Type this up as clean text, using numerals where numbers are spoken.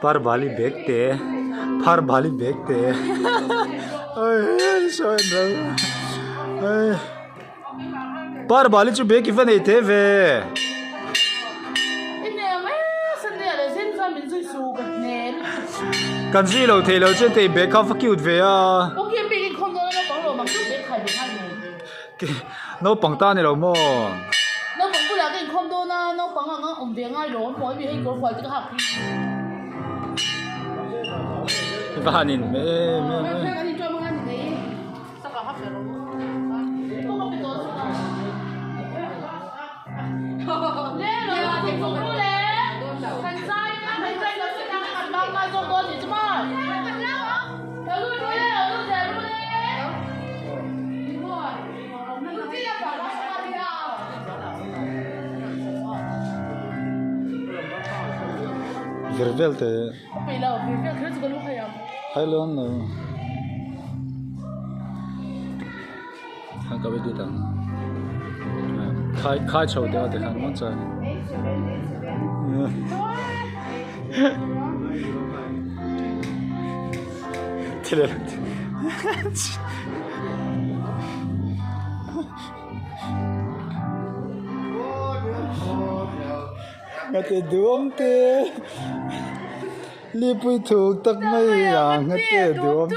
par bali bekte par bali bekte ai sao đâu par bali chu bek ivan ei the ve kan zui lo thei lo chen te bek ka fakiut ve a no pangta ni lo mo nó vẫn cứ là cái không đâu nó vẫn là nó ổn định ngay rồi mỗi vì hình có phải cái học ba nin me anh cho mang anh đi sao cả học rồi không biết tôi lên rồi thì không có lên thành sai nó sẽ đang ăn bao mai cho tôi thì chứ mà ở luôn đi ở luôn để luôn đi đúng rồi cứ kia bảo nó sao đi à Vervelte. Bây giờ việc thứ gì lúc hay à? Hay luôn rồi. Hàng cái gì đó. Khai chầu đeo thì hàng món chơi. Thế là. Ngắt đuông tê li pui thuộc tắc mây à ngắt đuông